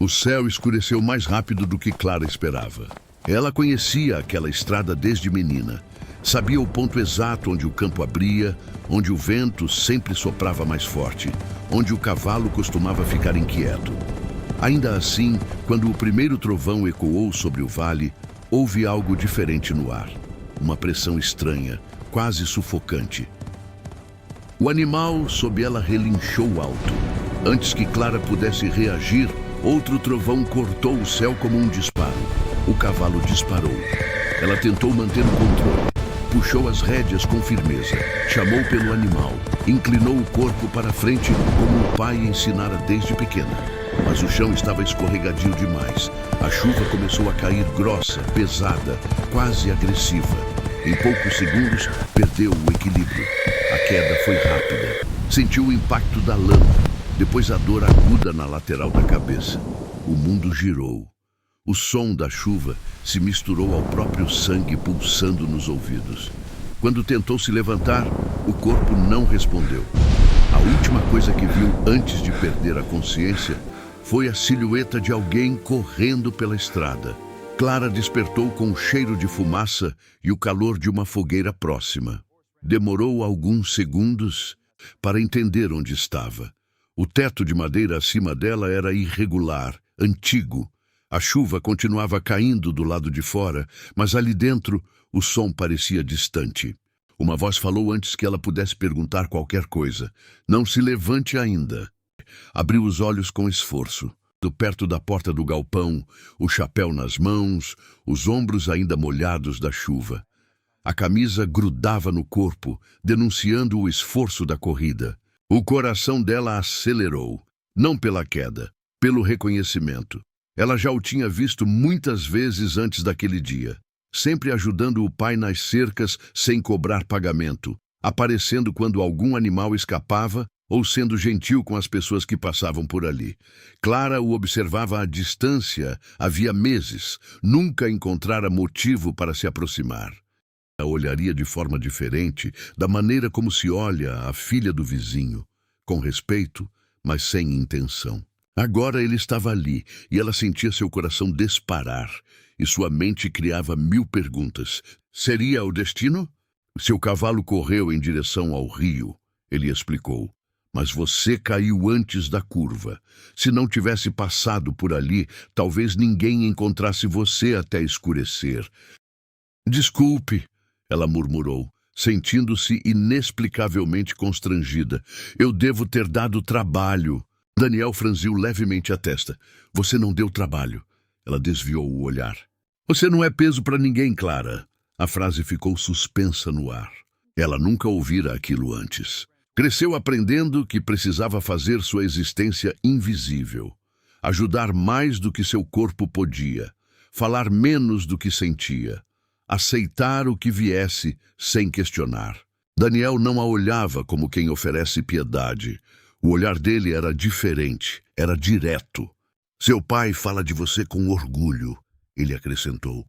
O céu escureceu mais rápido do que Clara esperava. Ela conhecia aquela estrada desde menina. Sabia o ponto exato onde o campo abria, onde o vento sempre soprava mais forte, onde o cavalo costumava ficar inquieto. Ainda assim, quando o primeiro trovão ecoou sobre o vale, houve algo diferente no ar. Uma pressão estranha, quase sufocante. O animal sob ela relinchou alto. Antes que Clara pudesse reagir, outro trovão cortou o céu como um disparo. O cavalo disparou. Ela tentou manter o controle. Puxou as rédeas com firmeza. Chamou pelo animal. Inclinou o corpo para frente como o pai ensinara desde pequena. Mas o chão estava escorregadio demais. A chuva começou a cair grossa, pesada, quase agressiva. Em poucos segundos, perdeu o equilíbrio. A queda foi rápida. Sentiu o impacto da lama, depois a dor aguda na lateral da cabeça. O mundo girou. O som da chuva se misturou ao próprio sangue pulsando nos ouvidos. Quando tentou se levantar, o corpo não respondeu. A última coisa que viu antes de perder a consciência foi a silhueta de alguém correndo pela estrada. Clara despertou com o cheiro de fumaça e o calor de uma fogueira próxima. Demorou alguns segundos para entender onde estava. O teto de madeira acima dela era irregular, antigo. A chuva continuava caindo do lado de fora, mas ali dentro o som parecia distante. Uma voz falou antes que ela pudesse perguntar qualquer coisa. Não se levante ainda. Abriu os olhos com esforço. Perto da porta do galpão, o chapéu nas mãos, os ombros ainda molhados da chuva. A camisa grudava no corpo, denunciando o esforço da corrida. O coração dela acelerou, não pela queda, pelo reconhecimento. Ela já o tinha visto muitas vezes antes daquele dia, sempre ajudando o pai nas cercas sem cobrar pagamento, aparecendo quando algum animal escapava ou sendo gentil com as pessoas que passavam por ali. Clara o observava à distância havia meses, nunca encontrara motivo para se aproximar. Ela olharia de forma diferente, da maneira como se olha a filha do vizinho, com respeito, mas sem intenção. Agora ele estava ali, e ela sentia seu coração disparar, e sua mente criava 1000 perguntas. Seria o destino? Seu cavalo correu em direção ao rio, ele explicou. Mas você caiu antes da curva. Se não tivesse passado por ali, talvez ninguém encontrasse você até escurecer. Desculpe, ela murmurou, sentindo-se inexplicavelmente constrangida. Eu devo ter dado trabalho. Daniel franziu levemente a testa. Você não deu trabalho. Ela desviou o olhar. Você não é peso para ninguém, Clara. A frase ficou suspensa no ar. Ela nunca ouvira aquilo antes. Cresceu aprendendo que precisava fazer sua existência invisível. Ajudar mais do que seu corpo podia. Falar menos do que sentia. Aceitar o que viesse sem questionar. Daniel não a olhava como quem oferece piedade. O olhar dele era diferente, era direto. Seu pai fala de você com orgulho, ele acrescentou.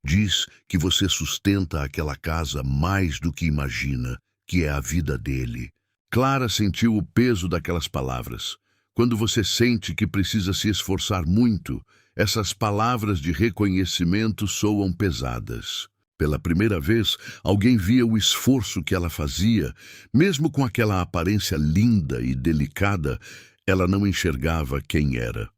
Diz que você sustenta aquela casa mais do que imagina, que é a vida dele. Clara sentiu o peso daquelas palavras. Quando você sente que precisa se esforçar muito, essas palavras de reconhecimento soam pesadas. Pela primeira vez, alguém via o esforço que ela fazia. Mesmo com aquela aparência linda e delicada, ela não enxergava quem era.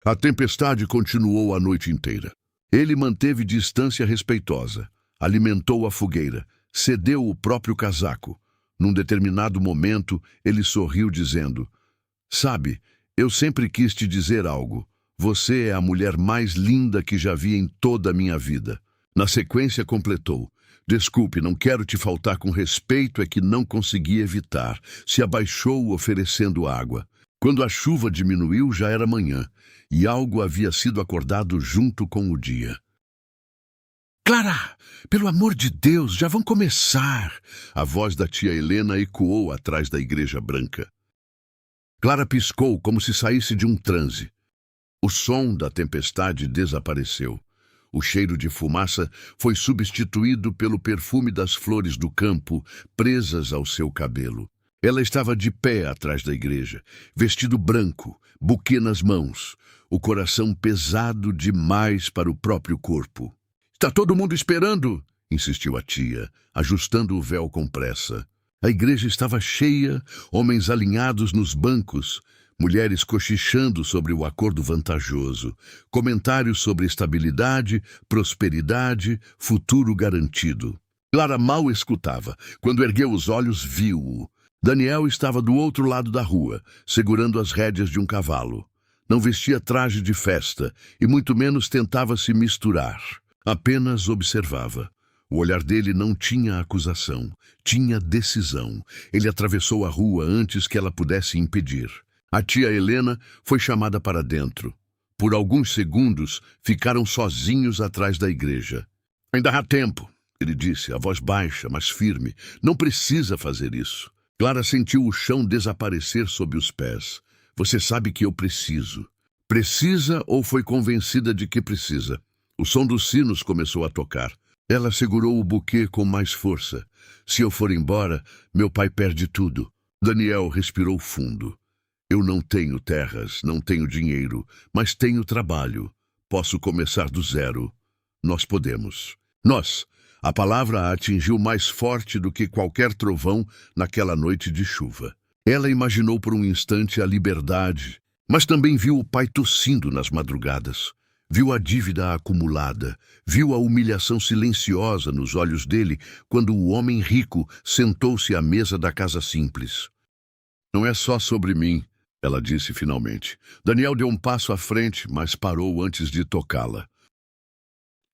A tempestade continuou a noite inteira. Ele manteve distância respeitosa, alimentou a fogueira, cedeu o próprio casaco. Num determinado momento, ele sorriu dizendo: Sabe, eu sempre quis te dizer algo. Você é a mulher mais linda que já vi em toda a minha vida. Na sequência completou: Desculpe, não quero te faltar com respeito, é que não consegui evitar. Se abaixou oferecendo água. Quando a chuva diminuiu, já era manhã, e algo havia sido acordado junto com o dia. Clara, pelo amor de Deus, já vão começar! A voz da tia Helena ecoou atrás da igreja branca. Clara piscou como se saísse de um transe. O som da tempestade desapareceu. O cheiro de fumaça foi substituído pelo perfume das flores do campo presas ao seu cabelo. Ela estava de pé atrás da igreja, vestido branco, buquê nas mãos, o coração pesado demais para o próprio corpo. "Está todo mundo esperando?" insistiu a tia, ajustando o véu com pressa. A igreja estava cheia, homens alinhados nos bancos, mulheres cochichando sobre o acordo vantajoso, comentários sobre estabilidade, prosperidade, futuro garantido. Clara mal escutava. Quando ergueu os olhos, viu-o. Daniel estava do outro lado da rua, segurando as rédeas de um cavalo. Não vestia traje de festa e muito menos tentava se misturar. Apenas observava. O olhar dele não tinha acusação, tinha decisão. Ele atravessou a rua antes que ela pudesse impedir. A tia Helena foi chamada para dentro. Por alguns segundos, ficaram sozinhos atrás da igreja. "Ainda há tempo", ele disse, a voz baixa, mas firme. "Não precisa fazer isso." Clara sentiu o chão desaparecer sob os pés. "Você sabe que eu preciso." Precisa ou foi convencida de que precisa? O som dos sinos começou a tocar. Ela segurou o buquê com mais força. "Se eu for embora, meu pai perde tudo." Daniel respirou fundo. "Eu não tenho terras, não tenho dinheiro, mas tenho trabalho. Posso começar do zero. Nós podemos." Nós. A palavra a atingiu mais forte do que qualquer trovão naquela noite de chuva. Ela imaginou por um instante a liberdade, mas também viu o pai tossindo nas madrugadas. Viu a dívida acumulada, viu a humilhação silenciosa nos olhos dele quando o homem rico sentou-se à mesa da casa simples. "Não é só sobre mim", ela disse finalmente. Daniel deu um passo à frente, mas parou antes de tocá-la.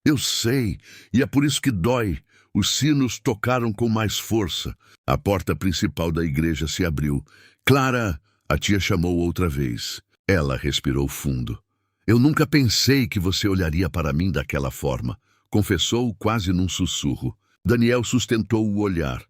"Eu sei, e é por isso que dói." Os sinos tocaram com mais força. A porta principal da igreja se abriu. "Clara!" A tia chamou outra vez. Ela respirou fundo. "Eu nunca pensei que você olharia para mim daquela forma", confessou quase num sussurro. Daniel sustentou o olhar.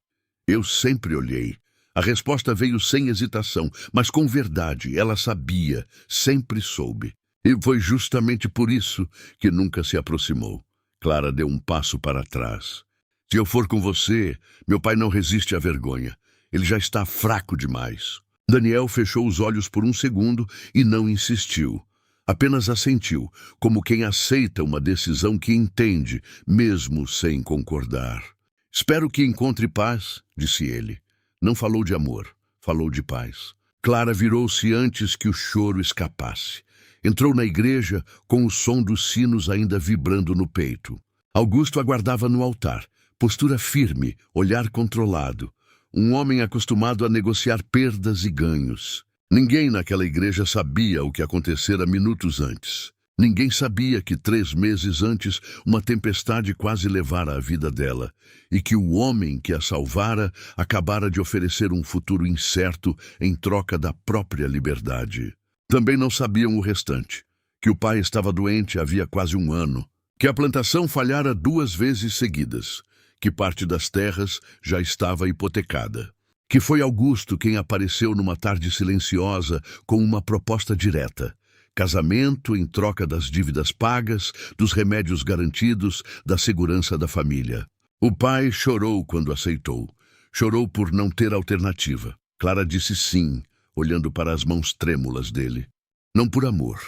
"Eu sempre olhei." A resposta veio sem hesitação, mas com verdade. Ela sabia, sempre soube. E foi justamente por isso que nunca se aproximou. Clara deu um passo para trás. "Se eu for com você, meu pai não resiste à vergonha. Ele já está fraco demais." Daniel fechou os olhos por um segundo e não insistiu. Apenas assentiu, como quem aceita uma decisão que entende, mesmo sem concordar. "Espero que encontre paz", disse ele. Não falou de amor, falou de paz. Clara virou-se antes que o choro escapasse. Entrou na igreja com o som dos sinos ainda vibrando no peito. Augusto aguardava no altar, postura firme, olhar controlado. Um homem acostumado a negociar perdas e ganhos. Ninguém naquela igreja sabia o que acontecera minutos antes. Ninguém sabia que 3 meses antes uma tempestade quase levara a vida dela e que o homem que a salvara acabara de oferecer um futuro incerto em troca da própria liberdade. Também não sabiam o restante, que o pai estava doente havia quase 1 ano, que a plantação falhara 2 vezes seguidas, que parte das terras já estava hipotecada, que foi Augusto quem apareceu numa tarde silenciosa com uma proposta direta: casamento em troca das dívidas pagas, dos remédios garantidos, da segurança da família. O pai chorou quando aceitou. Chorou por não ter alternativa. Clara disse sim, olhando para as mãos trêmulas dele. Não por amor,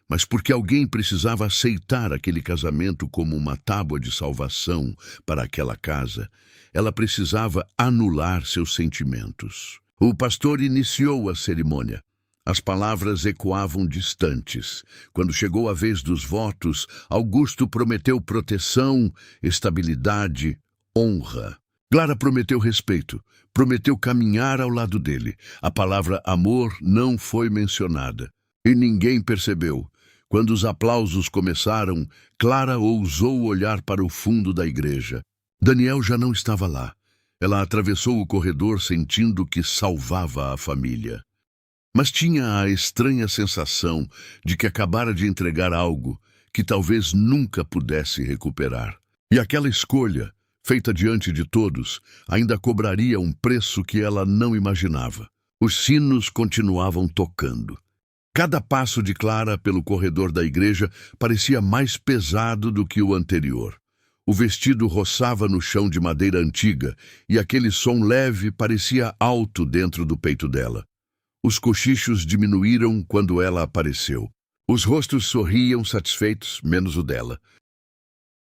mas porque alguém precisava aceitar aquele casamento como uma tábua de salvação para aquela casa. Ela precisava anular seus sentimentos. O pastor iniciou a cerimônia. As palavras ecoavam distantes. Quando chegou a vez dos votos, Augusto prometeu proteção, estabilidade, honra. Clara prometeu respeito, prometeu caminhar ao lado dele. A palavra amor não foi mencionada. E ninguém percebeu. Quando os aplausos começaram, Clara ousou olhar para o fundo da igreja. Daniel já não estava lá. Ela atravessou o corredor sentindo que salvava a família. Mas tinha a estranha sensação de que acabara de entregar algo que talvez nunca pudesse recuperar. E aquela escolha, feita diante de todos, ainda cobraria um preço que ela não imaginava. Os sinos continuavam tocando. Cada passo de Clara pelo corredor da igreja parecia mais pesado do que o anterior. O vestido roçava no chão de madeira antiga e aquele som leve parecia alto dentro do peito dela. Os cochichos diminuíram quando ela apareceu. Os rostos sorriam satisfeitos, menos o dela.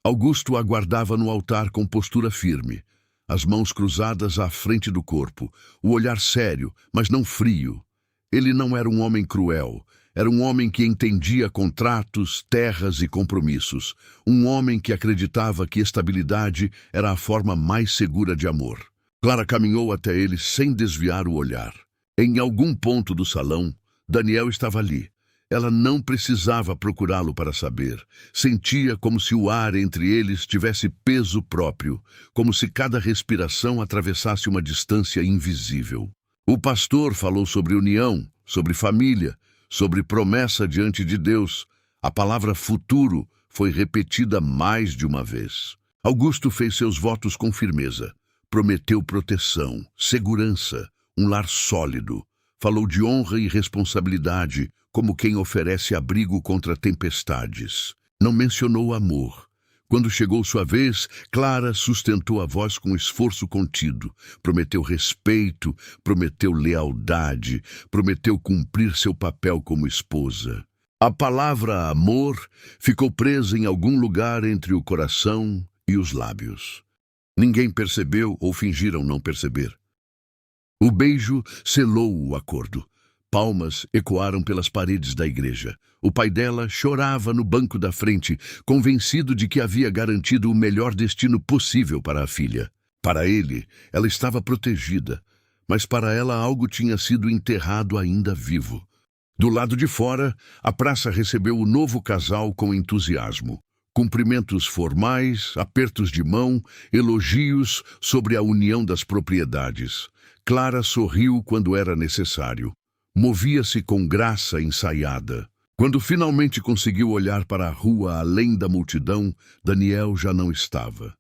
Augusto aguardava no altar com postura firme, as mãos cruzadas à frente do corpo, o olhar sério, mas não frio. Ele não era um homem cruel. Era um homem que entendia contratos, terras e compromissos. Um homem que acreditava que estabilidade era a forma mais segura de amor. Clara caminhou até ele sem desviar o olhar. Em algum ponto do salão, Daniel estava ali. Ela não precisava procurá-lo para saber. Sentia como se o ar entre eles tivesse peso próprio, como se cada respiração atravessasse uma distância invisível. O pastor falou sobre união, sobre família, sobre promessa diante de Deus. A palavra futuro foi repetida mais de uma vez. Augusto fez seus votos com firmeza. Prometeu proteção, segurança, um lar sólido. Falou de honra e responsabilidade, como quem oferece abrigo contra tempestades. Não mencionou amor. Quando chegou sua vez, Clara sustentou a voz com esforço contido. Prometeu respeito, prometeu lealdade, prometeu cumprir seu papel como esposa. A palavra amor ficou presa em algum lugar entre o coração e os lábios. Ninguém percebeu ou fingiram não perceber. O beijo selou o acordo. Palmas ecoaram pelas paredes da igreja. O pai dela chorava no banco da frente, convencido de que havia garantido o melhor destino possível para a filha. Para ele, ela estava protegida, mas para ela algo tinha sido enterrado ainda vivo. Do lado de fora, a praça recebeu o novo casal com entusiasmo. Cumprimentos formais, apertos de mão, elogios sobre a união das propriedades. Clara sorriu quando era necessário. Movia-se com graça ensaiada. Quando finalmente conseguiu olhar para a rua além da multidão, Daniel já não estava.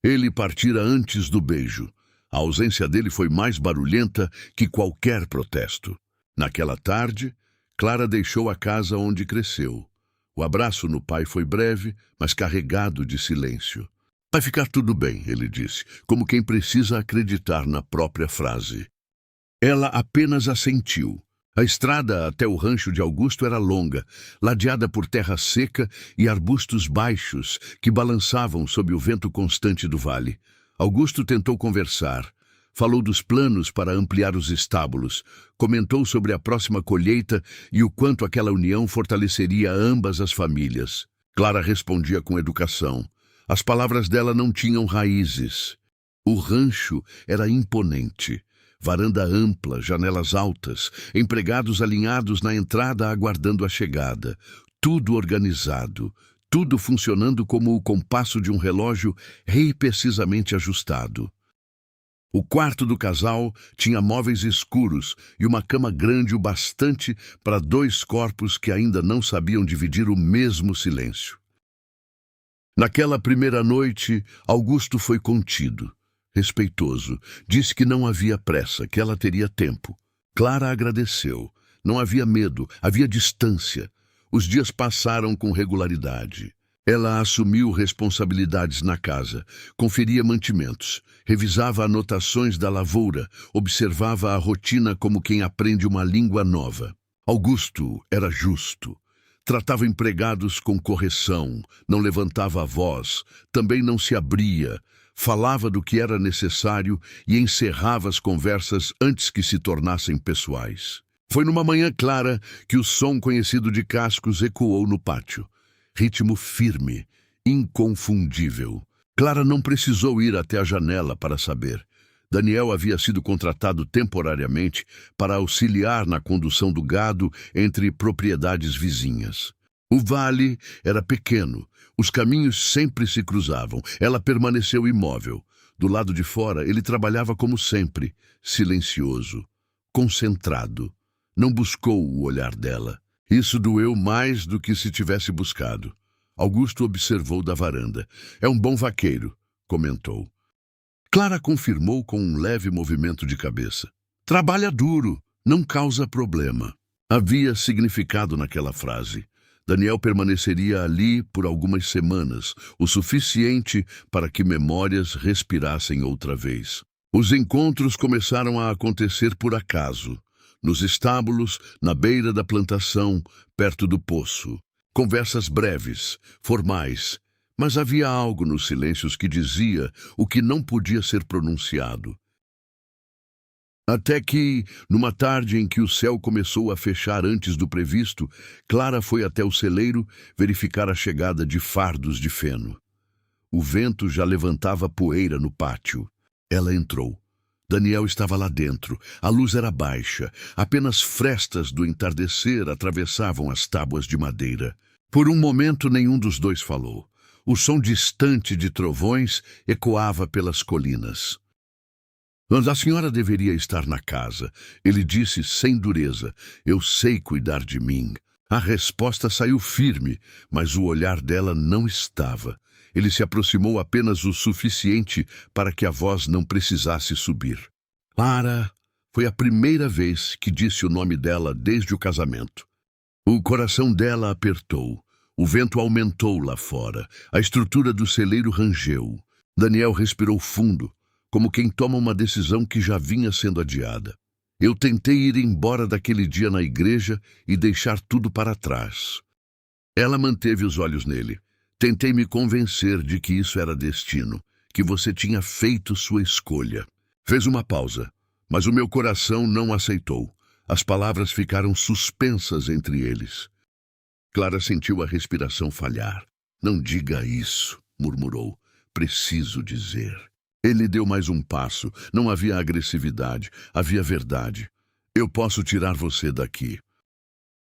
Ele partira antes do beijo. A ausência dele foi mais barulhenta que qualquer protesto. Naquela tarde, Clara deixou a casa onde cresceu. O abraço no pai foi breve, mas carregado de silêncio. Vai ficar tudo bem, ele disse, como quem precisa acreditar na própria frase. Ela apenas assentiu. A estrada até o rancho de Augusto era longa, ladeada por terra seca e arbustos baixos que balançavam sob o vento constante do vale. Augusto tentou conversar. Falou dos planos para ampliar os estábulos, comentou sobre a próxima colheita e o quanto aquela união fortaleceria ambas as famílias. Clara respondia com educação. As palavras dela não tinham raízes. O rancho era imponente. Varanda ampla, janelas altas, empregados alinhados na entrada aguardando a chegada. Tudo organizado, tudo funcionando como o compasso de um relógio precisamente ajustado. O quarto do casal tinha móveis escuros e uma cama grande o bastante para dois corpos que ainda não sabiam dividir o mesmo silêncio. Naquela primeira noite, Augusto foi contido, respeitoso. Disse que não havia pressa, que ela teria tempo. Clara agradeceu. Não havia medo, havia distância. Os dias passaram com regularidade. Ela assumiu responsabilidades na casa, conferia mantimentos, revisava anotações da lavoura, observava a rotina como quem aprende uma língua nova. Augusto era justo. Tratava empregados com correção, não levantava a voz, também não se abria, falava do que era necessário e encerrava as conversas antes que se tornassem pessoais. Foi numa manhã clara que o som conhecido de cascos ecoou no pátio. Ritmo firme, inconfundível. Clara não precisou ir até a janela para saber. Daniel havia sido contratado temporariamente para auxiliar na condução do gado entre propriedades vizinhas. O vale era pequeno, os caminhos sempre se cruzavam. Ela permaneceu imóvel. Do lado de fora, ele trabalhava como sempre, silencioso, concentrado. Não buscou o olhar dela. Isso doeu mais do que se tivesse buscado. Augusto observou da varanda. É um bom vaqueiro, comentou. Clara confirmou com um leve movimento de cabeça. Trabalha duro, não causa problema. Havia significado naquela frase. Daniel permaneceria ali por algumas semanas, o suficiente para que memórias respirassem outra vez. Os encontros começaram a acontecer por acaso, nos estábulos, na beira da plantação, perto do poço. Conversas breves, formais, mas havia algo nos silêncios que dizia o que não podia ser pronunciado. Até que, numa tarde em que o céu começou a fechar antes do previsto, Clara foi até o celeiro verificar a chegada de fardos de feno. O vento já levantava poeira no pátio. Ela entrou. Daniel estava lá dentro. A luz era baixa. Apenas frestas do entardecer atravessavam as tábuas de madeira. Por um momento, nenhum dos dois falou. O som distante de trovões ecoava pelas colinas. "Mas a senhora deveria estar na casa", ele disse sem dureza. "Eu sei cuidar de mim." A resposta saiu firme, mas o olhar dela não estava. Ele se aproximou apenas o suficiente para que a voz não precisasse subir. Clara foi a primeira vez que disse o nome dela desde o casamento. O coração dela apertou. O vento aumentou lá fora. A estrutura do celeiro rangeu. Daniel respirou fundo, como quem toma uma decisão que já vinha sendo adiada. "Eu tentei ir embora daquele dia na igreja e deixar tudo para trás." Ela manteve os olhos nele. "Tentei me convencer de que isso era destino, que você tinha feito sua escolha." Fez uma pausa, mas o meu coração não aceitou. As palavras ficaram suspensas entre eles. Clara sentiu a respiração falhar. "Não diga isso", murmurou. "Preciso dizer." Ele deu mais um passo. Não havia agressividade, havia verdade. "Eu posso tirar você daqui."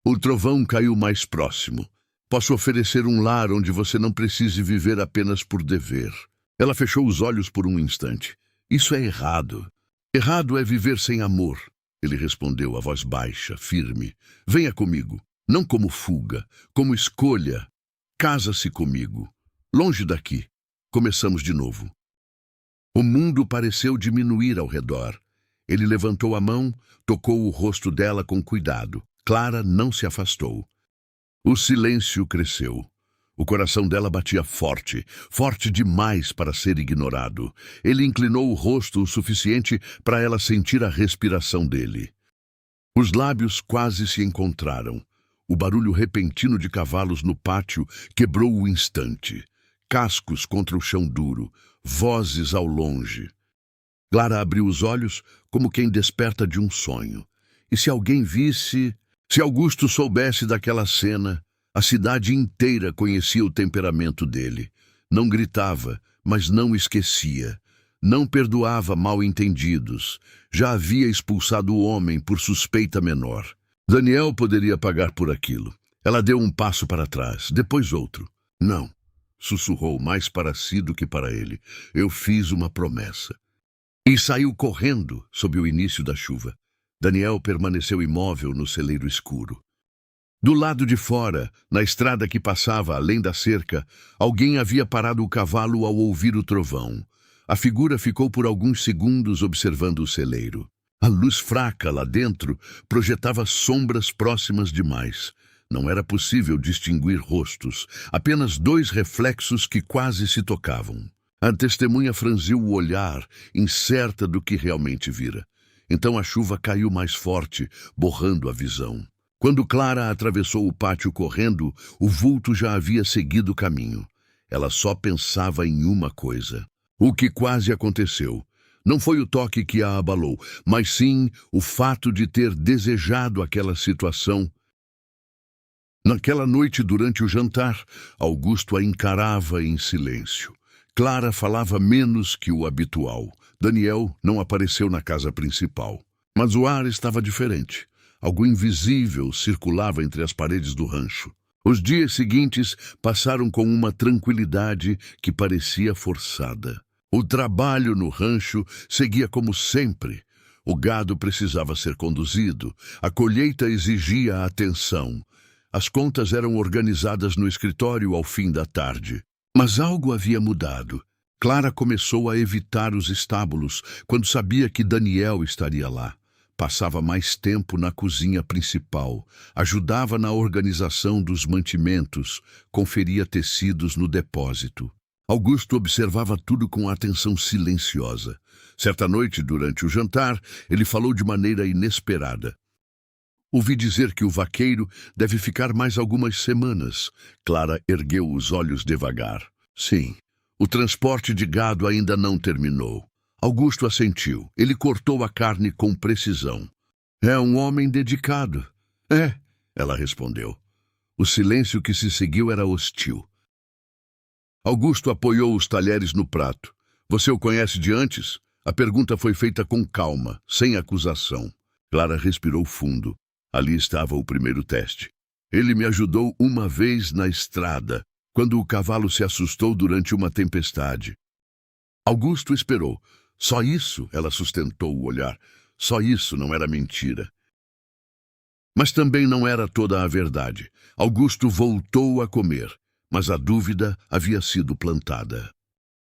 O trovão caiu mais próximo. "Posso oferecer um lar onde você não precise viver apenas por dever." Ela fechou os olhos por um instante. "Isso é errado." "Errado é viver sem amor", ele respondeu, a voz baixa, firme. "Venha comigo. Não como fuga, como escolha. Casa-se comigo. Longe daqui." Começamos de novo. O mundo pareceu diminuir ao redor. Ele levantou a mão, tocou o rosto dela com cuidado. Clara não se afastou. O silêncio cresceu. O coração dela batia forte, forte demais para ser ignorado. Ele inclinou o rosto o suficiente para ela sentir a respiração dele. Os lábios quase se encontraram. O barulho repentino de cavalos no pátio quebrou o instante. Cascos contra o chão duro, vozes ao longe. Clara abriu os olhos como quem desperta de um sonho. E se alguém visse, se Augusto soubesse daquela cena, a cidade inteira conhecia o temperamento dele. Não gritava, mas não esquecia. Não perdoava mal-entendidos. Já havia expulsado o homem por suspeita menor. Daniel poderia pagar por aquilo. Ela deu um passo para trás, depois outro. "Não", sussurrou mais para si do que para ele. "Eu fiz uma promessa." E saiu correndo sob o início da chuva. Daniel permaneceu imóvel no celeiro escuro. Do lado de fora, na estrada que passava além da cerca, alguém havia parado o cavalo ao ouvir o trovão. A figura ficou por alguns segundos observando o celeiro. A luz fraca lá dentro projetava sombras próximas demais. Não era possível distinguir rostos, apenas dois reflexos que quase se tocavam. A testemunha franziu o olhar, incerta do que realmente vira. Então a chuva caiu mais forte, borrando a visão. Quando Clara atravessou o pátio correndo, o vulto já havia seguido o caminho. Ela só pensava em uma coisa. O que quase aconteceu. Não foi o toque que a abalou, mas sim o fato de ter desejado aquela situação. Naquela noite, durante o jantar, Augusto a encarava em silêncio. Clara falava menos que o habitual. Daniel não apareceu na casa principal. Mas o ar estava diferente. Algo invisível circulava entre as paredes do rancho. Os dias seguintes passaram com uma tranquilidade que parecia forçada. O trabalho no rancho seguia como sempre. O gado precisava ser conduzido. A colheita exigia atenção. As contas eram organizadas no escritório ao fim da tarde. Mas algo havia mudado. Clara começou a evitar os estábulos quando sabia que Daniel estaria lá. Passava mais tempo na cozinha principal, ajudava na organização dos mantimentos, conferia tecidos no depósito. Augusto observava tudo com atenção silenciosa. Certa noite, durante o jantar, ele falou de maneira inesperada. Ouvi dizer que o vaqueiro deve ficar mais algumas semanas. Clara ergueu os olhos devagar. Sim, o transporte de gado ainda não terminou. Augusto assentiu. Ele cortou a carne com precisão. É um homem dedicado. É, ela respondeu. O silêncio que se seguiu era hostil. Augusto apoiou os talheres no prato. Você o conhece de antes? A pergunta foi feita com calma, sem acusação. Clara respirou fundo. Ali estava o primeiro teste. Ele me ajudou uma vez na estrada, quando o cavalo se assustou durante uma tempestade. Augusto esperou. Só isso, ela sustentou o olhar. Só isso não era mentira. Mas também não era toda a verdade. Augusto voltou a comer, mas a dúvida havia sido plantada.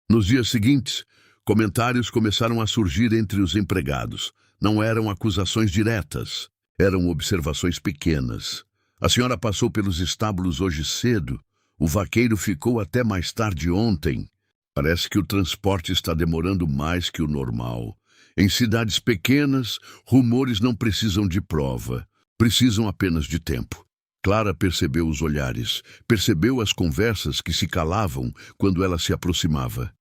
Nos dias seguintes, comentários começaram a surgir entre os empregados. Não eram acusações diretas. Eram observações pequenas. A senhora passou pelos estábulos hoje cedo. O vaqueiro ficou até mais tarde ontem. Parece que o transporte está demorando mais que o normal. Em cidades pequenas, rumores não precisam de prova. Precisam apenas de tempo. Clara percebeu os olhares. Percebeu as conversas que se calavam quando ela se aproximava.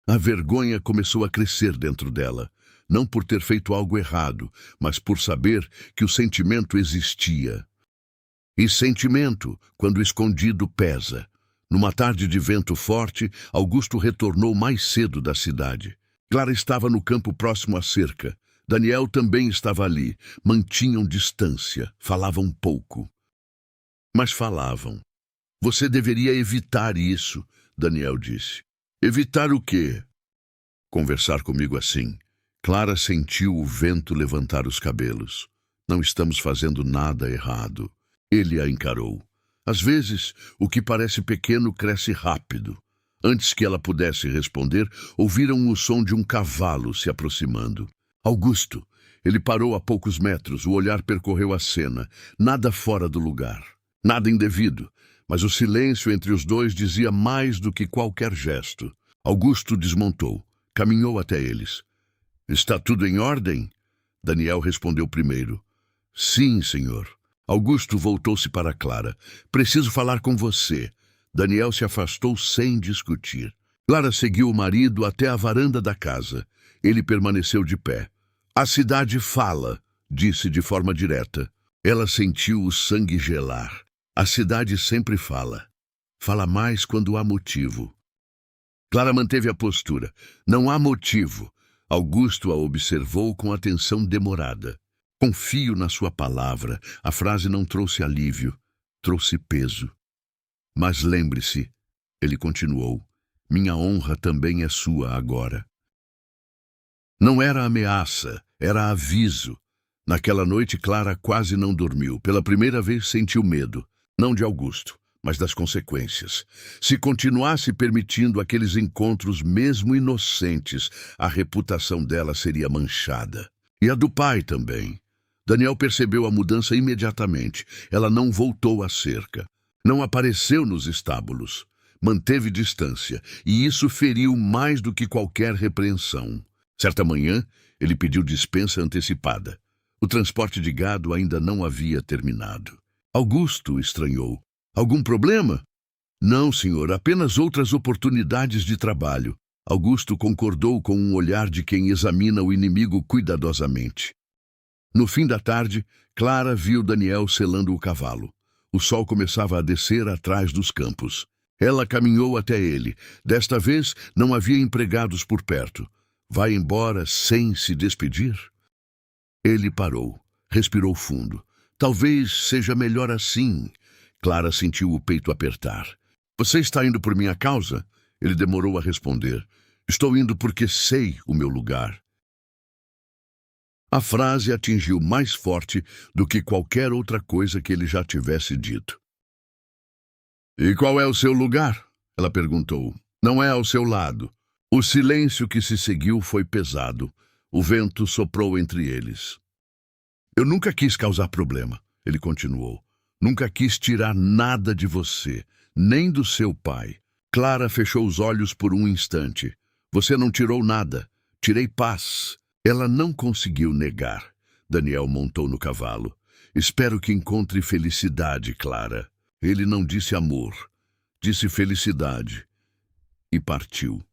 A vergonha começou a crescer dentro dela. Não por ter feito algo errado, mas por saber que o sentimento existia. E sentimento, quando escondido, pesa. Numa tarde de vento forte, Augusto retornou mais cedo da cidade. Clara estava no campo próximo à cerca. Daniel também estava ali. Mantinham distância, falavam pouco. Mas falavam. Você deveria evitar isso, Daniel disse. Evitar o quê? Conversar comigo assim. Clara sentiu o vento levantar os cabelos. Não estamos fazendo nada errado. Ele a encarou. Às vezes, o que parece pequeno cresce rápido. Antes que ela pudesse responder, ouviram o som de um cavalo se aproximando. Augusto. Ele parou a poucos metros, o olhar percorreu a cena. Nada fora do lugar. Nada indevido. Mas o silêncio entre os dois dizia mais do que qualquer gesto. Augusto desmontou. Caminhou até eles. Está tudo em ordem? Daniel respondeu primeiro. Sim, senhor. Augusto voltou-se para Clara. Preciso falar com você. Daniel se afastou sem discutir. Clara seguiu o marido até a varanda da casa. Ele permaneceu de pé. A cidade fala, disse de forma direta. Ela sentiu o sangue gelar. A cidade sempre fala. Fala mais quando há motivo. Clara manteve a postura. Não há motivo. Augusto a observou com atenção demorada. Confio na sua palavra. A frase não trouxe alívio, trouxe peso. Mas lembre-se, ele continuou, minha honra também é sua agora. Não era ameaça, era aviso. Naquela noite, Clara quase não dormiu. Pela primeira vez sentiu medo, não de Augusto, mas das consequências. Se continuasse permitindo aqueles encontros mesmo inocentes, a reputação dela seria manchada. E a do pai também. Daniel percebeu a mudança imediatamente. Ela não voltou à cerca. Não apareceu nos estábulos. Manteve distância, e isso feriu mais do que qualquer repreensão. Certa manhã, ele pediu dispensa antecipada. O transporte de gado ainda não havia terminado. Augusto estranhou. Algum problema? Não, senhor, apenas outras oportunidades de trabalho. Augusto concordou com um olhar de quem examina o inimigo cuidadosamente. No fim da tarde, Clara viu Daniel selando o cavalo. O sol começava a descer atrás dos campos. Ela caminhou até ele. Desta vez, não havia empregados por perto. Vai embora sem se despedir? Ele parou, respirou fundo. Talvez seja melhor assim. Clara sentiu o peito apertar. Você está indo por minha causa? Ele demorou a responder. Estou indo porque sei o meu lugar. A frase atingiu mais forte do que qualquer outra coisa que ele já tivesse dito. E qual é o seu lugar? Ela perguntou. Não é ao seu lado. O silêncio que se seguiu foi pesado. O vento soprou entre eles. Eu nunca quis causar problema, ele continuou. Nunca quis tirar nada de você, nem do seu pai. Clara fechou os olhos por um instante. Você não tirou nada. Tirei paz. Ela não conseguiu negar. Daniel montou no cavalo. Espero que encontre felicidade, Clara. Ele não disse amor, disse felicidade. E partiu.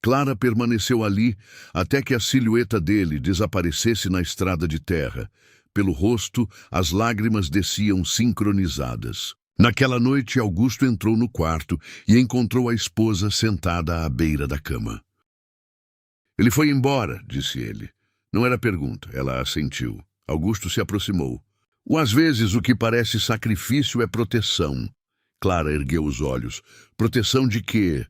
Clara permaneceu ali até que a silhueta dele desaparecesse na estrada de terra. Pelo rosto, as lágrimas desciam sincronizadas. Naquela noite, Augusto entrou no quarto e encontrou a esposa sentada à beira da cama. Ele foi embora, disse ele. Não era pergunta, ela assentiu. Augusto se aproximou. Às vezes, o que parece sacrifício é proteção. Clara ergueu os olhos. Proteção de quê?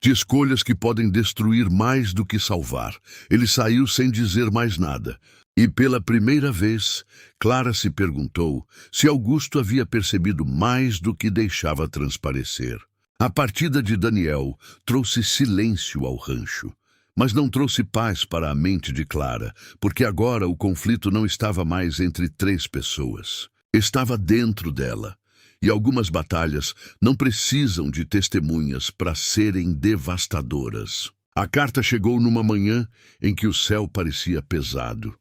De escolhas que podem destruir mais do que salvar. Ele saiu sem dizer mais nada. E pela primeira vez, Clara se perguntou se Augusto havia percebido mais do que deixava transparecer. A partida de Daniel trouxe silêncio ao rancho, mas não trouxe paz para a mente de Clara, porque agora o conflito não estava mais entre 3 pessoas. Estava dentro dela. E algumas batalhas não precisam de testemunhas para serem devastadoras. A carta chegou numa manhã em que o céu parecia pesado.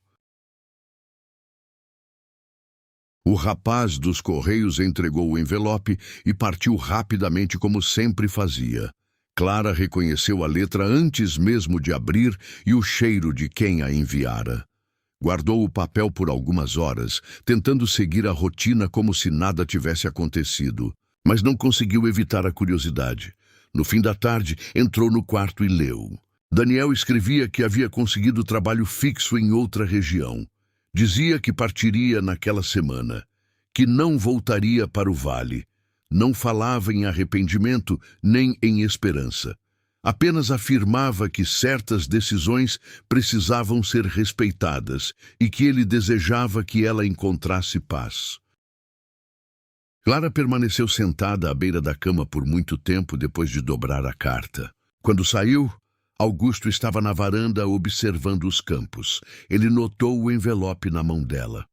O rapaz dos correios entregou o envelope e partiu rapidamente como sempre fazia. Clara reconheceu a letra antes mesmo de abrir e o cheiro de quem a enviara. Guardou o papel por algumas horas, tentando seguir a rotina como se nada tivesse acontecido, mas não conseguiu evitar a curiosidade. No fim da tarde, entrou no quarto e leu. Daniel escrevia que havia conseguido trabalho fixo em outra região. Dizia que partiria naquela semana, que não voltaria para o vale. Não falava em arrependimento nem em esperança. Apenas afirmava que certas decisões precisavam ser respeitadas e que ele desejava que ela encontrasse paz. Clara permaneceu sentada à beira da cama por muito tempo depois de dobrar a carta. Quando saiu, Augusto estava na varanda observando os campos. Ele notou o envelope na mão dela.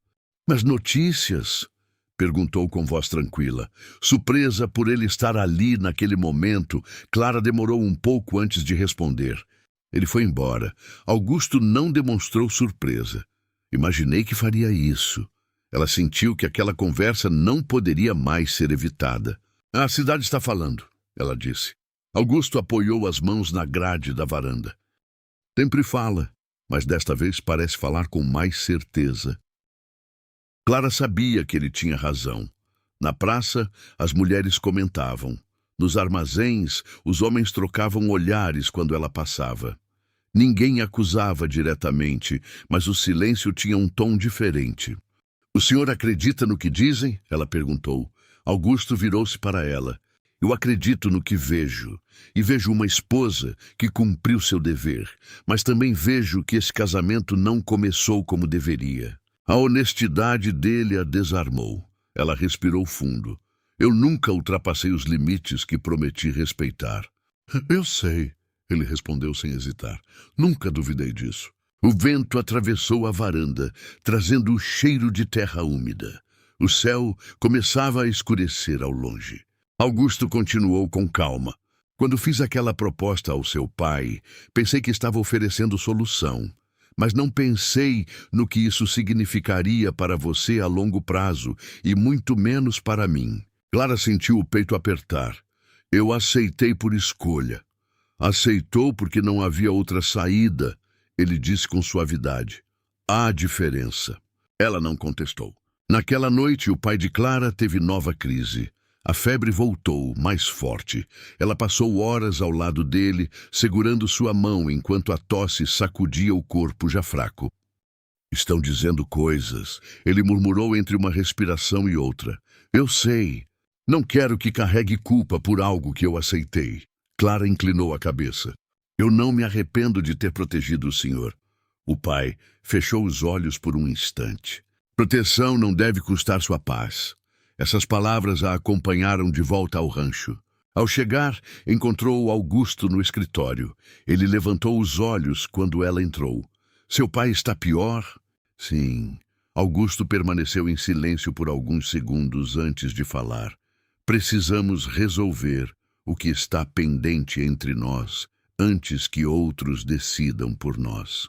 "Mas notícias?" perguntou com voz tranquila. Surpresa por ele estar ali naquele momento, Clara demorou um pouco antes de responder. Ele foi embora. Augusto não demonstrou surpresa. Imaginei que faria isso. Ela sentiu que aquela conversa não poderia mais ser evitada. "A cidade está falando", ela disse. Augusto apoiou as mãos na grade da varanda. "Sempre fala, mas desta vez parece falar com mais certeza." Clara sabia que ele tinha razão. Na praça, as mulheres comentavam. Nos armazéns, os homens trocavam olhares quando ela passava. Ninguém acusava diretamente, mas o silêncio tinha um tom diferente. "O senhor acredita no que dizem?" ela perguntou. Augusto virou-se para ela. "Eu acredito no que vejo, e vejo uma esposa que cumpriu seu dever, mas também vejo que esse casamento não começou como deveria." A honestidade dele a desarmou. Ela respirou fundo. "Eu nunca ultrapassei os limites que prometi respeitar." "Eu sei", ele respondeu sem hesitar. "Nunca duvidei disso." O vento atravessou a varanda, trazendo o cheiro de terra úmida. O céu começava a escurecer ao longe. Augusto continuou com calma. "Quando fiz aquela proposta ao seu pai, pensei que estava oferecendo solução. Mas não pensei no que isso significaria para você a longo prazo, e muito menos para mim." Clara sentiu o peito apertar. "Eu aceitei por escolha." "Aceitou porque não havia outra saída", ele disse com suavidade. "Há diferença." Ela não contestou. Naquela noite, o pai de Clara teve nova crise. A febre voltou, mais forte. Ela passou horas ao lado dele, segurando sua mão enquanto a tosse sacudia o corpo já fraco. "Estão dizendo coisas", ele murmurou entre uma respiração e outra. "Eu sei. Não quero que carregue culpa por algo que eu aceitei." Clara inclinou a cabeça. "Eu não me arrependo de ter protegido o senhor." O pai fechou os olhos por um instante. "Proteção não deve custar sua paz." Essas palavras a acompanharam de volta ao rancho. Ao chegar, encontrou Augusto no escritório. Ele levantou os olhos quando ela entrou. Seu pai está pior? Sim. Augusto permaneceu em silêncio por alguns segundos antes de falar. Precisamos resolver o que está pendente entre nós antes que outros decidam por nós.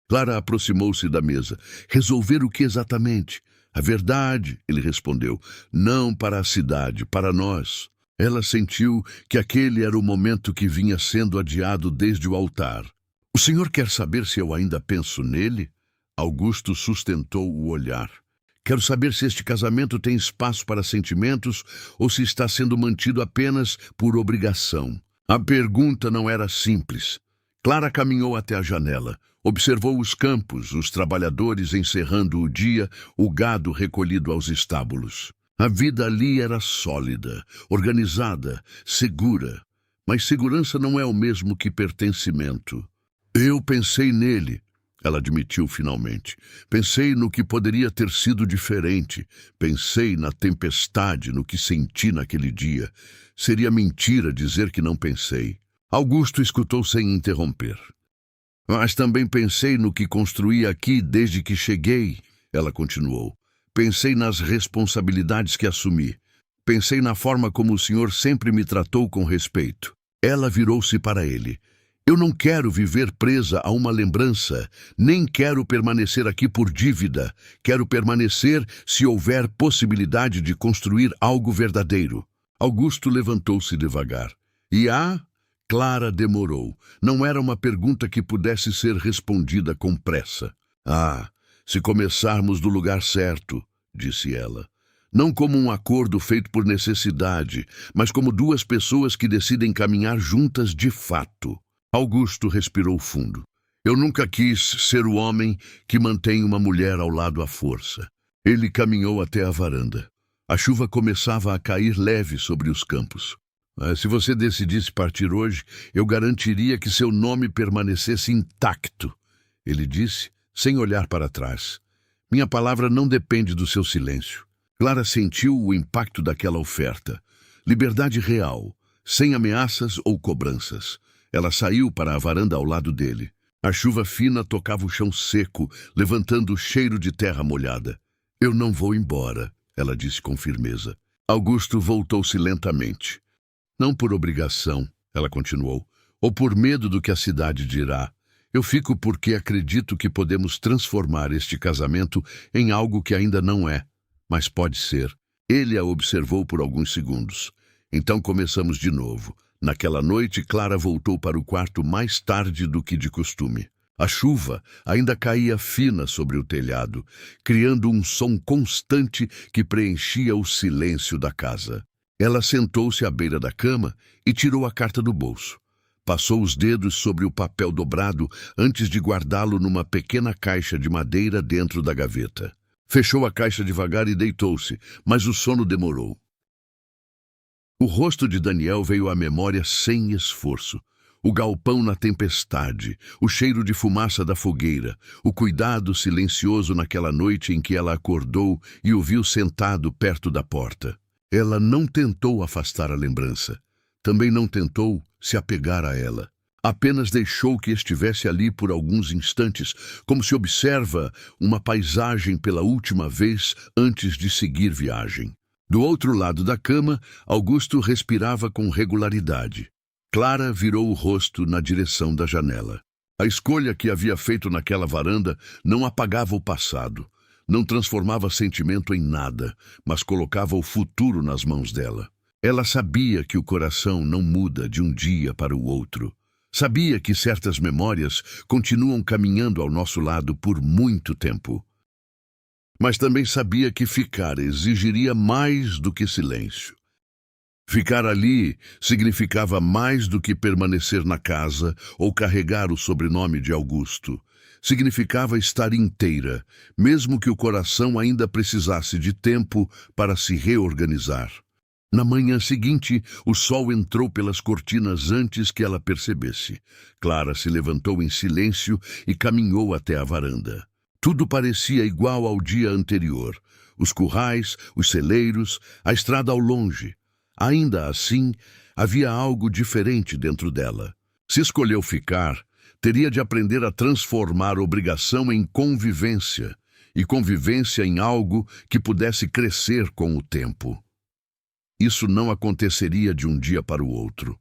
Clara aproximou-se da mesa. Resolver o que exatamente? A verdade, ele respondeu. Não para a cidade, para nós. Ela sentiu que aquele era o momento que vinha sendo adiado desde o altar. O senhor quer saber se eu ainda penso nele? Augusto sustentou o olhar. Quero saber se este casamento tem espaço para sentimentos ou se está sendo mantido apenas por obrigação. A pergunta não era simples. Clara caminhou até a janela. Observou os campos, os trabalhadores encerrando o dia, o gado recolhido aos estábulos. A vida ali era sólida, organizada, segura. Mas segurança não é o mesmo que pertencimento. Eu pensei nele, ela admitiu finalmente. Pensei no que poderia ter sido diferente. Pensei na tempestade, no que senti naquele dia. Seria mentira dizer que não pensei. Augusto escutou sem interromper. Mas também pensei no que construí aqui desde que cheguei, ela continuou. Pensei nas responsabilidades que assumi. Pensei na forma como o senhor sempre me tratou com respeito. Ela virou-se para ele. Eu não quero viver presa a uma lembrança, nem quero permanecer aqui por dívida. Quero permanecer se houver possibilidade de construir algo verdadeiro. Augusto levantou-se devagar. Clara demorou. Não era uma pergunta que pudesse ser respondida com pressa. Se começarmos do lugar certo, disse ela. Não como um acordo feito por necessidade, mas como duas pessoas que decidem caminhar juntas de fato. Augusto respirou fundo. Eu nunca quis ser o homem que mantém uma mulher ao lado à força. Ele caminhou até a varanda. A chuva começava a cair leve sobre os campos. Se você decidisse partir hoje, eu garantiria que seu nome permanecesse intacto, ele disse, sem olhar para trás. Minha palavra não depende do seu silêncio. Clara sentiu o impacto daquela oferta. Liberdade real, sem ameaças ou cobranças. Ela saiu para a varanda ao lado dele. A chuva fina tocava o chão seco, levantando o cheiro de terra molhada. Eu não vou embora, ela disse com firmeza. Augusto voltou-se lentamente. Não por obrigação, ela continuou, ou por medo do que a cidade dirá. Eu fico porque acredito que podemos transformar este casamento em algo que ainda não é, mas pode ser. Ele a observou por alguns segundos. Então começamos de novo. Naquela noite, Clara voltou para o quarto mais tarde do que de costume. A chuva ainda caía fina sobre o telhado, criando um som constante que preenchia o silêncio da casa. Ela sentou-se à beira da cama e tirou a carta do bolso. Passou os dedos sobre o papel dobrado antes de guardá-lo numa pequena caixa de madeira dentro da gaveta. Fechou a caixa devagar e deitou-se, mas o sono demorou. O rosto de Daniel veio à memória sem esforço. O galpão na tempestade, o cheiro de fumaça da fogueira, o cuidado silencioso naquela noite em que ela acordou e o viu sentado perto da porta. Ela não tentou afastar a lembrança. Também não tentou se apegar a ela. Apenas deixou que estivesse ali por alguns instantes, como se observa uma paisagem pela última vez antes de seguir viagem. Do outro lado da cama, Augusto respirava com regularidade. Clara virou o rosto na direção da janela. A escolha que havia feito naquela varanda não apagava o passado. Não transformava sentimento em nada, mas colocava o futuro nas mãos dela. Ela sabia que o coração não muda de um dia para o outro. Sabia que certas memórias continuam caminhando ao nosso lado por muito tempo. Mas também sabia que ficar exigiria mais do que silêncio. Ficar ali significava mais do que permanecer na casa ou carregar o sobrenome de Augusto. Significava estar inteira, mesmo que o coração ainda precisasse de tempo para se reorganizar. Na manhã seguinte, o sol entrou pelas cortinas antes que ela percebesse. Clara se levantou em silêncio e caminhou até a varanda. Tudo parecia igual ao dia anterior. Os currais, os celeiros, a estrada ao longe. Ainda assim, havia algo diferente dentro dela. Se escolheu ficar, Teria de aprender a transformar obrigação em convivência, e convivência em algo que pudesse crescer com o tempo. Isso não aconteceria de um dia para o outro.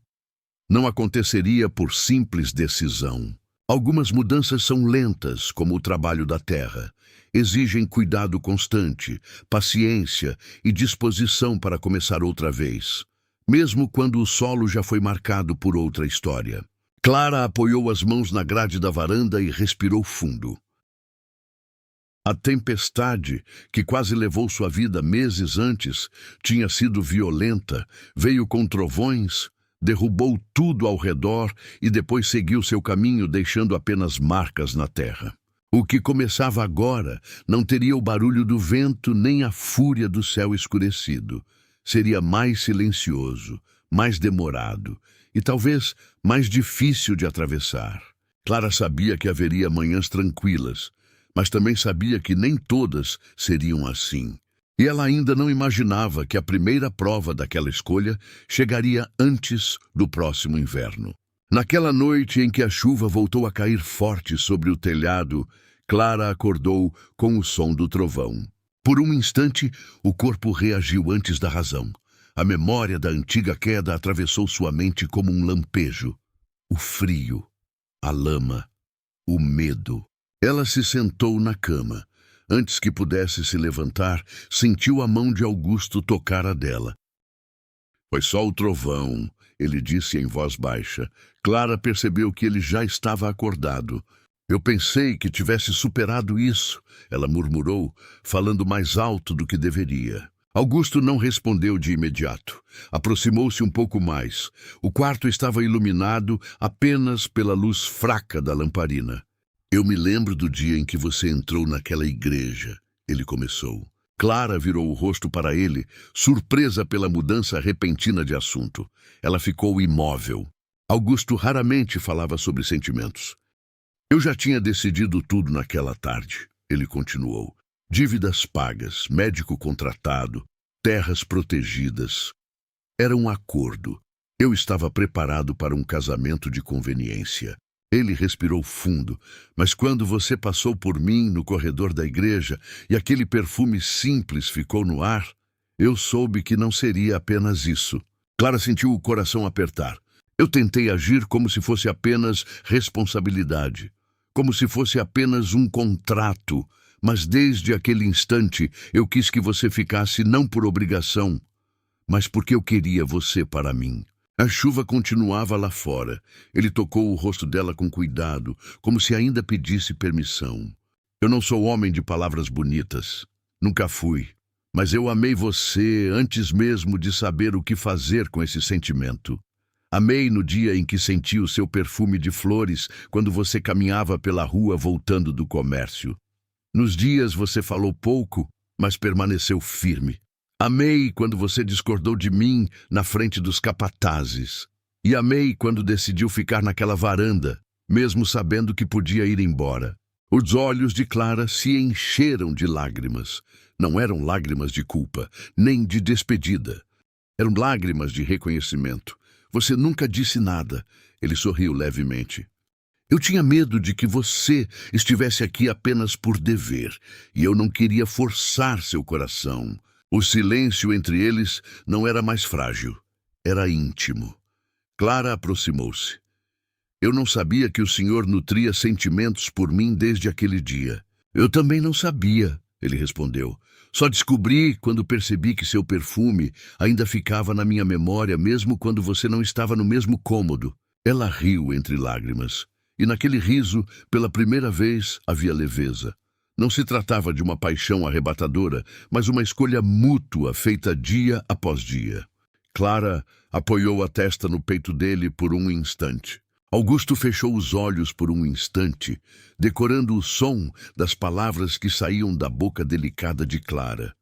Não aconteceria por simples decisão. Algumas mudanças são lentas, como o trabalho da terra. Exigem cuidado constante, paciência e disposição para começar outra vez, mesmo quando o solo já foi marcado por outra história. Clara apoiou as mãos na grade da varanda e respirou fundo. A tempestade, que quase levou sua vida meses antes, tinha sido violenta, veio com trovões, derrubou tudo ao redor e depois seguiu seu caminho, deixando apenas marcas na terra. O que começava agora não teria o barulho do vento nem a fúria do céu escurecido. Seria mais silencioso, mais demorado e talvez mais difícil de atravessar. Clara sabia que haveria manhãs tranquilas, mas também sabia que nem todas seriam assim. E ela ainda não imaginava que a primeira prova daquela escolha chegaria antes do próximo inverno. Naquela noite em que a chuva voltou a cair forte sobre o telhado, Clara acordou com o som do trovão. Por um instante, o corpo reagiu antes da razão. A memória da antiga queda atravessou sua mente como um lampejo. O frio, a lama, o medo. Ela se sentou na cama. Antes que pudesse se levantar, sentiu a mão de Augusto tocar a dela. Foi só o trovão, ele disse em voz baixa. Clara percebeu que ele já estava acordado. Eu pensei que tivesse superado isso, ela murmurou, falando mais alto do que deveria. Augusto não respondeu de imediato. Aproximou-se um pouco mais. O quarto estava iluminado apenas pela luz fraca da lamparina. Eu me lembro do dia em que você entrou naquela igreja, ele começou. Clara virou o rosto para ele, surpresa pela mudança repentina de assunto. Ela ficou imóvel. Augusto raramente falava sobre sentimentos. Eu já tinha decidido tudo naquela tarde, ele continuou. Dívidas pagas, médico contratado, terras protegidas. Era um acordo. Eu estava preparado para um casamento de conveniência. Ele respirou fundo, mas quando você passou por mim no corredor da igreja e aquele perfume simples ficou no ar, eu soube que não seria apenas isso. Clara sentiu o coração apertar. Eu tentei agir como se fosse apenas responsabilidade, como se fosse apenas um contrato, mas desde aquele instante eu quis que você ficasse não por obrigação, mas porque eu queria você para mim. A chuva continuava lá fora. Ele tocou o rosto dela com cuidado, como se ainda pedisse permissão. Eu não sou homem de palavras bonitas. Nunca fui. Mas eu amei você antes mesmo de saber o que fazer com esse sentimento. Amei no dia em que senti o seu perfume de flores quando você caminhava pela rua voltando do comércio. Nos dias você falou pouco, mas permaneceu firme. Amei quando você discordou de mim na frente dos capatazes. E amei quando decidiu ficar naquela varanda, mesmo sabendo que podia ir embora. Os olhos de Clara se encheram de lágrimas. Não eram lágrimas de culpa, nem de despedida. Eram lágrimas de reconhecimento. Você nunca disse nada. Ele sorriu levemente. Eu tinha medo de que você estivesse aqui apenas por dever, e eu não queria forçar seu coração. O silêncio entre eles não era mais frágil, era íntimo. Clara aproximou-se. Eu não sabia que o senhor nutria sentimentos por mim desde aquele dia. Eu também não sabia, ele respondeu. Só descobri quando percebi que seu perfume ainda ficava na minha memória mesmo quando você não estava no mesmo cômodo. Ela riu entre lágrimas, e naquele riso, pela primeira vez, havia leveza. Não se tratava de uma paixão arrebatadora, mas uma escolha mútua feita dia após dia. Clara apoiou a testa no peito dele por um instante. Augusto fechou os olhos por um instante, decorando o som das palavras que saíam da boca delicada de Clara.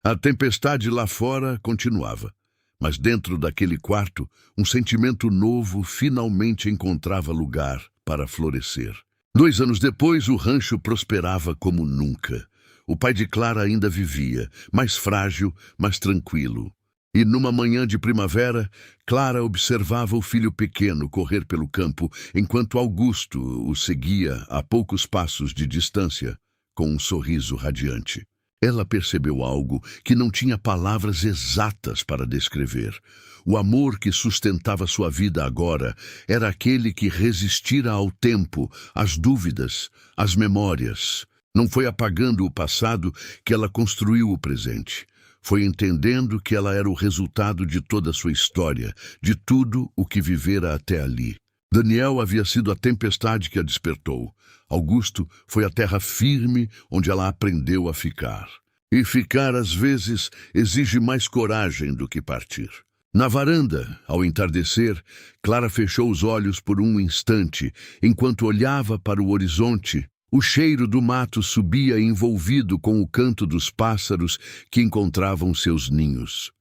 A tempestade lá fora continuava, mas dentro daquele quarto, um sentimento novo finalmente encontrava lugar para florescer. 2 anos depois, o rancho prosperava como nunca. O pai de Clara ainda vivia, mais frágil, mas tranquilo. E numa manhã de primavera, Clara observava o filho pequeno correr pelo campo, enquanto Augusto o seguia a poucos passos de distância, com um sorriso radiante. Ela percebeu algo que não tinha palavras exatas para descrever. O amor que sustentava sua vida agora era aquele que resistira ao tempo, às dúvidas, às memórias. Não foi apagando o passado que ela construiu o presente. Foi entendendo que ela era o resultado de toda a sua história, de tudo o que vivera até ali. Daniel havia sido a tempestade que a despertou. Augusto foi a terra firme onde ela aprendeu a ficar. E ficar, às vezes, exige mais coragem do que partir. Na varanda, ao entardecer, Clara fechou os olhos por um instante, enquanto olhava para o horizonte. O cheiro do mato subia envolvido com o canto dos pássaros que encontravam seus ninhos.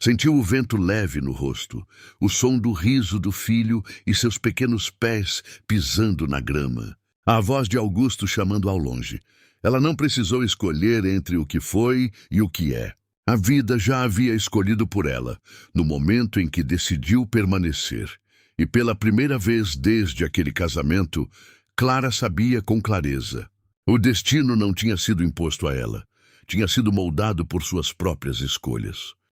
Sentiu o vento leve no rosto, o som do riso do filho e seus pequenos pés pisando na grama. A voz de Augusto chamando ao longe. Ela não precisou escolher entre o que foi e o que é. A vida já havia escolhido por ela, no momento em que decidiu permanecer. E pela primeira vez desde aquele casamento, Clara sabia com clareza. O destino não tinha sido imposto a ela. Tinha sido moldado por suas próprias escolhas.